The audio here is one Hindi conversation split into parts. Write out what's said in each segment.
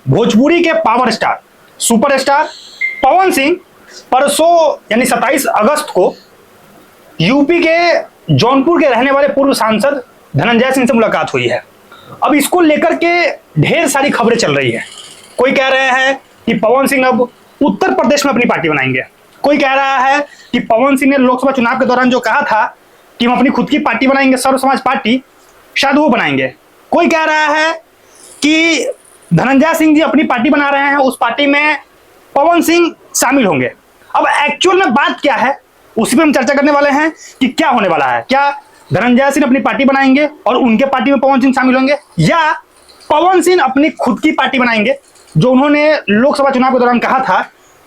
भोजपुरी के power star superstar Pawan Singh परसों यानी 27 अगस्त को यूपी के जौनपुर के रहने वाले पूर्व सांसद धनंजय सिंह से मुलाकात हुई है। अब इसको लेकर के ढेर सारी खबरें चल रही है। कोई कह रहे हैं कि पवन सिंह अब उत्तर प्रदेश में अपनी पार्टी बनाएंगे, कोई कह रहा है कि पवन सिंह ने लोकसभा चुनाव के दौरान जो कहा था कि हम अपनी खुद की पार्टी बनाएंगे, सर्व समाज पार्टी, शायद वो बनाएंगे। कोई कह रहा है कि धनंजय सिंह जी अपनी पार्टी बना रहे हैं, उस पार्टी में पवन सिंह शामिल होंगे। अब एक्चुअल में बात क्या है उसी पे हम चर्चा करने वाले हैं कि क्या होने वाला है। क्या धनंजय सिंह अपनी पार्टी बनाएंगे और उनके पार्टी में पवन सिंह शामिल होंगे, या पवन सिंह अपनी खुद की पार्टी बनाएंगे, जो उन्होंने लोकसभा चुनाव के दौरान कहा था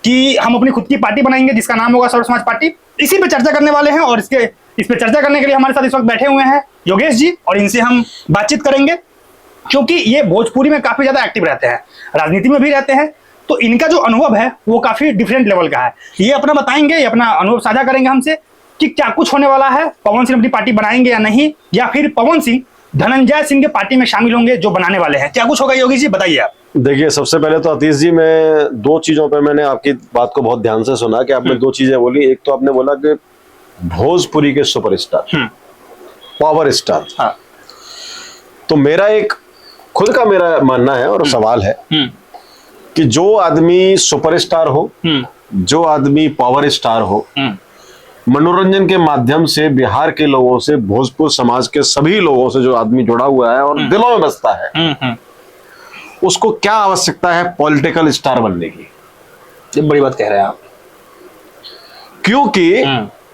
कि हम अपनी खुद की पार्टी बनाएंगे जिसका नाम होगा सर्व समाज पार्टी। इसी पे चर्चा करने वाले हैं और इस पे चर्चा करने के लिए हमारे साथ इस वक्त बैठे हुए हैं योगेश जी, और इनसे हम बातचीत करेंगे क्योंकि ये भोजपुरी में काफी ज्यादा एक्टिव रहते हैं, राजनीति में भी रहते हैं, तो इनका जो अनुभव है वो काफी डिफरेंट लेवल का है। ये अपना बताएंगे, ये अपना अनुभव साझा करेंगे हमसे कि क्या कुछ होने वाला है, पवन सिंह अपनी पार्टी बनाएंगे या नहीं, या फिर पवन सिंह धनंजय सिंह के पार्टी में शामिल होंगे जो बनाने वाले हैं। क्या कुछ होगा योगेश जी, बताइए आप। देखिए, सबसे पहले तो अतीश जी, मैं दो चीजों पे मैंने आपकी बात को बहुत ध्यान से सुना कि आपने दो चीजें बोली। एक तो आपने बोला कि भोजपुरी के सुपरस्टार, पावर स्टार। हाँ। तो मेरा एक खुद का मेरा मानना है और सवाल है कि जो आदमी सुपरस्टार हो, जो आदमी पावर स्टार हो, मनोरंजन के माध्यम से बिहार के लोगों से, भोजपुर समाज के सभी लोगों से जो आदमी जुड़ा हुआ है और दिलों में बसता है, उसको क्या आवश्यकता है पॉलिटिकल स्टार बनने की। ये बड़ी बात कह रहे हैं आप, क्योंकि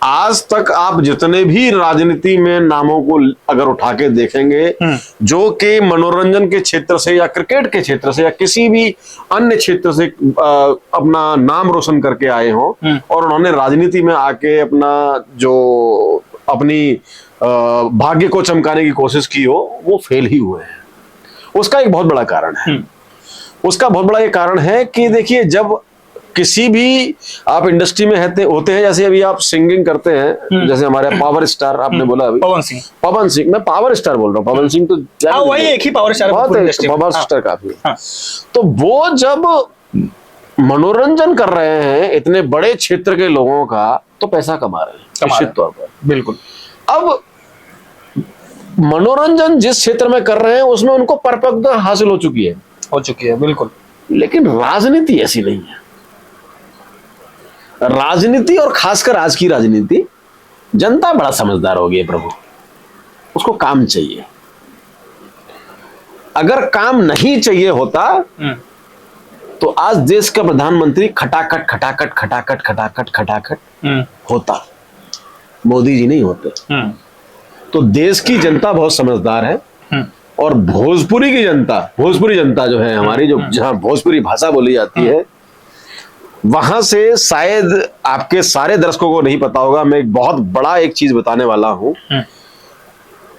आज तक आप जितने भी राजनीति में नामों को अगर उठा के देखेंगे जो कि मनोरंजन के क्षेत्र से या क्रिकेट के क्षेत्र से या किसी भी अन्य क्षेत्र से अपना नाम रोशन करके आए हों और उन्होंने राजनीति में आके अपनी भाग्य को चमकाने की कोशिश की हो, वो फेल ही हुए हैं। उसका एक बहुत बड़ा कारण है। उसका बहुत बड़ा ये कारण है कि देखिए, जब किसी भी आप इंडस्ट्री में होते हैं, जैसे अभी आप सिंगिंग करते हैं, जैसे हमारे पावर स्टार आपने बोला अभी पवन सिंह, मैं पावर स्टार बोल रहा हूँ। पवन सिंह तो वही एक ही पावर स्टार, पावर स्टार काफी। तो वो जब मनोरंजन कर रहे हैं इतने बड़े क्षेत्र के लोगों का, तो पैसा कमा रहे हैं निश्चित तौर पर। बिल्कुल। अब मनोरंजन जिस क्षेत्र में कर रहे हैं उसमें उनको परपक्वता हासिल हो चुकी है। बिल्कुल। लेकिन राजनीति ऐसी नहीं है। राजनीति और खासकर आज की राजनीति, जनता बड़ा समझदार हो गई है प्रभु, उसको काम चाहिए। अगर काम नहीं चाहिए होता तो आज देश का प्रधानमंत्री खटाखट होता, मोदी जी नहीं होते। तो देश की जनता बहुत समझदार है और भोजपुरी जनता जो है हमारी, जो जहां भोजपुरी भाषा बोली जाती है, वहां से शायद आपके सारे दर्शकों को नहीं पता होगा, मैं एक बहुत बड़ा एक चीज बताने वाला हूं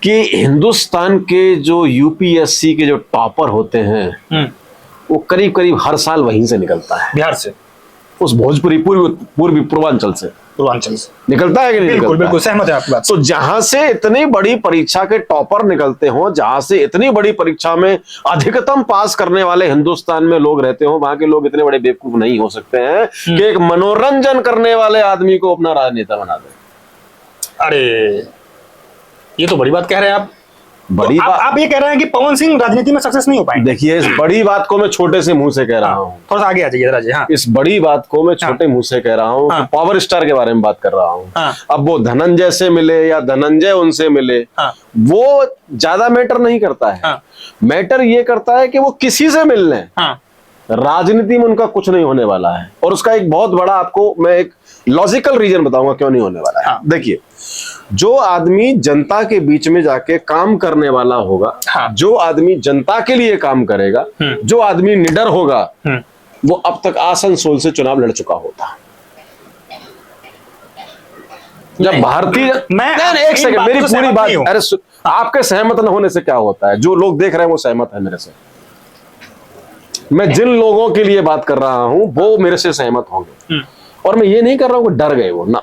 कि हिंदुस्तान के जो यूपीएससी के जो टॉपर होते हैं वो करीब करीब हर साल वहीं से निकलता है, बिहार से, उस भोजपुरी पूर्वांचल से निकलता है कि नहीं? बिल्कुल सहमत है आपकी बात। तो जहां से इतनी बड़ी परीक्षा के टॉपर निकलते हो, जहां से इतनी बड़ी परीक्षा में अधिकतम पास करने वाले हिंदुस्तान में लोग रहते हो, वहां के लोग इतने बड़े बेवकूफ नहीं हो सकते हैं कि एक मनोरंजन करने वाले आदमी को अपना राजनेता बना दे। अरे ये तो बड़ी बात कह रहे हैं आप। बड़ी तो आप ये कह रहे हैं कि पवन सिंह राजनीति में सक्सेस नहीं हो पाएंगे। देखिए, इस बड़ी बात को मैं छोटे से मुंह से कह रहा हूँ। थोड़ा सा आगे आ जाइए राजे। हाँ। इस बड़ी बात को मैं छोटे मुंह से कह रहा हूँ। हाँ। पावर स्टार के बारे में बात कर रहा हूँ। हाँ। अब वो धनंजय से मिले या धनंजय उनसे मिले, हाँ। वो ज्यादा मैटर नहीं करता है। हाँ। मैटर ये करता है कि वो किसी से मिल लें। हाँ। राजनीति में उनका कुछ नहीं होने वाला है, और उसका एक बहुत बड़ा आपको मैं एक लॉजिकल रीजन बताऊंगा क्यों नहीं होने वाला है। हाँ। देखिए, जो आदमी जनता के बीच में जाके काम करने वाला होगा, हाँ। जो आदमी जनता के लिए काम करेगा, जो आदमी निडर होगा, वो अब तक आसनसोल से चुनाव लड़ चुका होता। जब भारतीय एक सेकंड, मेरी पूरी बात, अरे आपके सहमत न होने से क्या होता है? जो लोग देख रहे हैं वो सहमत है मेरे से। मैं जिन लोगों के लिए बात कर रहा हूं वो मेरे से सहमत होंगे, और मैं ये नहीं कर रहा हूं कि डर गए वो, ना,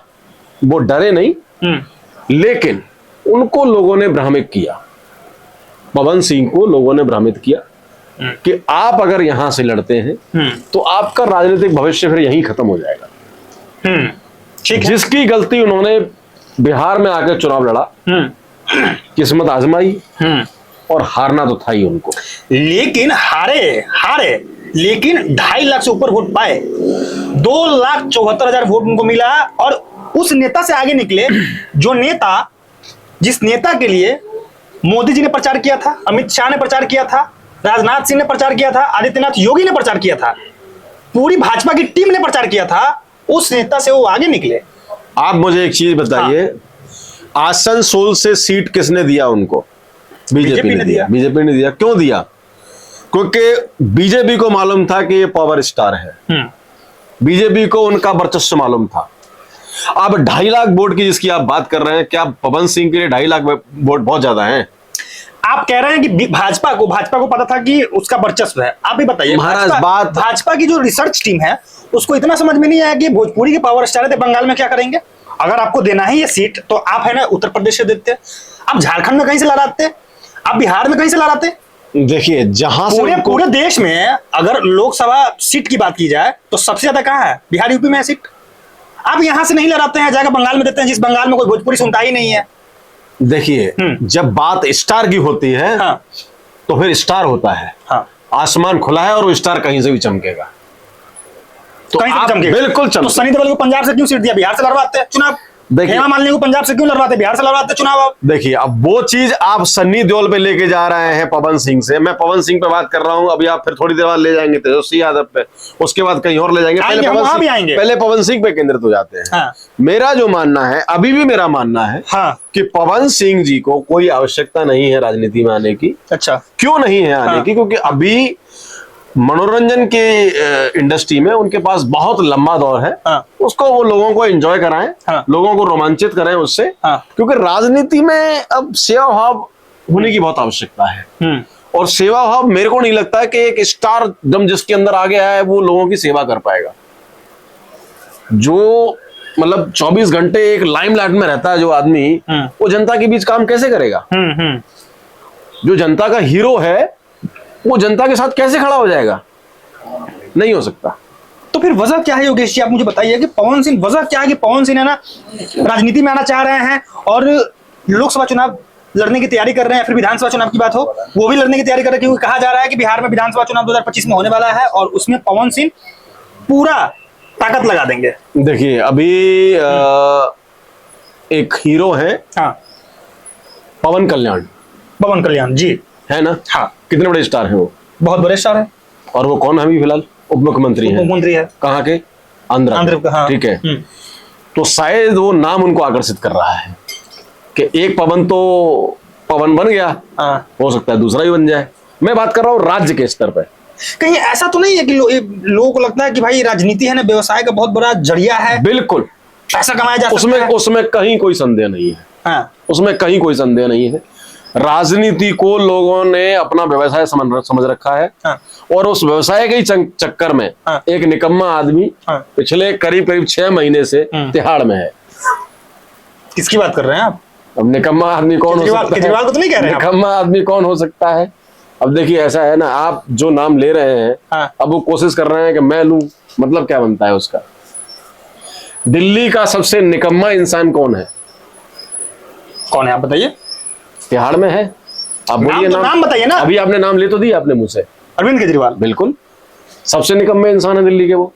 वो डरे नहीं, लेकिन उनको लोगों ने भ्रमित किया। पवन सिंह को लोगों ने भ्रमित किया, कि आप अगर यहां से लड़ते हैं तो आपका राजनीतिक भविष्य फिर यहीं खत्म हो जाएगा। ठीक है। जिसकी गलती उन्होंने बिहार में आकर चुनाव लड़ा, किस्मत आजमाई और हारना तो था ही उनको। लेकिन हारे लेकिन 2.5 लाख से ऊपर वोट पाए, 2,74,000 वोट उनको मिला। और उस नेता से आगे निकले जो नेता, जिस नेता के लिए मोदी जी ने प्रचार किया था, अमित शाह ने प्रचार किया था, राजनाथ सिंह ने प्रचार किया था, आदित्यनाथ योगी ने प्रचार किया था, पूरी भाजपा की टीम ने प्रचार किया था, उस नेता से वो आगे निकले। आप मुझे एक चीज बताइए, आसनसोल से सीट किसने दिया उनको? बीजेपी ने दिया। बीजेपी ने दिया। क्यों दिया? क्योंकि बीजेपी को मालूम था कि ये पावर स्टार है, बीजेपी को उनका वर्चस्व मालूम था। अब 2.5 लाख वोट की जिसकी आप बात कर रहे हैं, क्या पवन सिंह के लिए 2.5 लाख वोट बहुत ज्यादा हैं? आप कह रहे हैं कि भाजपा को पता था कि उसका वर्चस्व है। आप ही बताइए महाराज, भाजपा की जो रिसर्च टीम है उसको इतना समझ में नहीं आया कि भोजपुरी के पावर स्टार है, बंगाल में क्या करेंगे? अगर आपको देना है ये सीट तो आप है ना उत्तर प्रदेश से देते, आप झारखंड में कहीं से लड़ाते, आप बिहार में कहीं से लड़ाते। देखिए, जहां से पूरे देश में अगर लोकसभा सीट की बात की जाए तो सबसे ज्यादा कहां है? बिहार यूपी में है सीट। आप यहां से नहीं लड़ाते हैं, जाकर बंगाल में देते हैं, जिस बंगाल में कोई भोजपुरी सुनता ही नहीं है। देखिए, जब बात स्टार की होती है तो फिर स्टार होता है, आसमान खुला है और वो स्टार कहीं से भी चमकेगा। तो कहीं से चमकेगा, बिल्कुल चमकेगा। तो सनी देओल को पंजाब से क्यों सीट दिया? बिहार से लड़वाते हैं चुनाव। हेमा मालिनी को पंजाब से क्यों लड़वाते? बिहार से लड़वाते चुनाव। आप देखिए, अब वो चीज आप सन्नी देओल पे लेके जा रहे हैं पवन सिंह से। मैं पवन सिंह पे बात कर रहा हूं, अभी आप फिर थोड़ी देर बाद ले जाएंगे तेजस्वी यादव पे, उसके बाद कहीं और ले जाएंगे। पहले पवन सिंह पे केंद्रित हो जाते हैं। मेरा जो मानना है, अभी भी मेरा मानना है कि पवन सिंह जी को कोई आवश्यकता नहीं है राजनीति में आने की। अच्छा, क्यों नहीं है आने की? क्योंकि अभी मनोरंजन के इंडस्ट्री में उनके पास बहुत लंबा दौर है। उसको वो लोगों को एंजॉय कराएं, लोगों को रोमांचित करें उससे। क्योंकि राजनीति में अब सेवा भाव होने की बहुत आवश्यकता है। और सेवा भाव मेरे को नहीं लगता है कि एक स्टार दम जिसके अंदर आ गया है वो लोगों की सेवा कर पाएगा। जो मतलब 24 घंटे एक लाइमलाइट में रहता है जो आदमी, वो जनता के बीच काम कैसे करेगा? जो जनता का हीरो है वो जनता के साथ कैसे खड़ा हो जाएगा? नहीं हो सकता। तो फिर वजह क्या है योगेश जी? आप मुझे बताइए कि पवन सिंह, वजह क्या है कि पवन सिंह है ना राजनीति में आना चाह रहे हैं और लोकसभा चुनाव लड़ने की तैयारी कर रहे हैं, फिर विधानसभा चुनाव की बात हो वो भी लड़ने की तैयारी कर रहे हैं, क्योंकि कहा जा रहा है कि बिहार में विधानसभा चुनाव 2025 में होने वाला है और उसमें पवन सिंह पूरा ताकत लगा देंगे। देखिए, अभी एक हीरो है पवन कल्याण जी, है ना? हाँ। कितने बड़े स्टार हैं वो? बहुत बड़े स्टार हैं। और वो कौन है अभी फिलहाल? उप मुख्यमंत्री है। कहाँ के? आंध्र का। ठीक है। तो शायद वो नाम उनको आकर्षित कर रहा है कि एक पवन तो पवन बन गया, हो सकता है दूसरा ही बन जाए। मैं बात कर रहा हूँ राज्य के स्तर पे। कहीं ऐसा तो नहीं है कि लोगों को लगता है कि भाई राजनीति है ना व्यवसाय का बहुत बड़ा जरिया है? बिल्कुल, पैसा कमाया जा सकता है। उसमें कहीं कोई संदेह नहीं है। उसमें कहीं कोई संदेह नहीं है। राजनीति को लोगों ने अपना व्यवसाय समझ रखा है। और उस व्यवसाय के चक्कर में एक निकम्मा आदमी पिछले करीब 6 महीने से तिहाड़ में है। किसकी बात कर रहे हैं आप? अब निकम्मा आदमी कौन हो सकता है? केजरीवाल को तो नहीं कह रहे हैं? निकम्मा आदमी कौन हो सकता है? अब देखिए, ऐसा है ना, आप जो नाम ले रहे हैं अब वो कोशिश कर रहे हैं कि मैं लूं, मतलब क्या बनता है उसका? दिल्ली का सबसे निकम्मा इंसान कौन है? कौन है आप बताइए? तिहाड़ में है। आप बोलिए नाम बताइए ना। अभी आपने नाम ले तो दिया अपने मुंह से, अरविंद केजरीवाल। बिल्कुल, सबसे निकम्मे इंसान है दिल्ली के वो।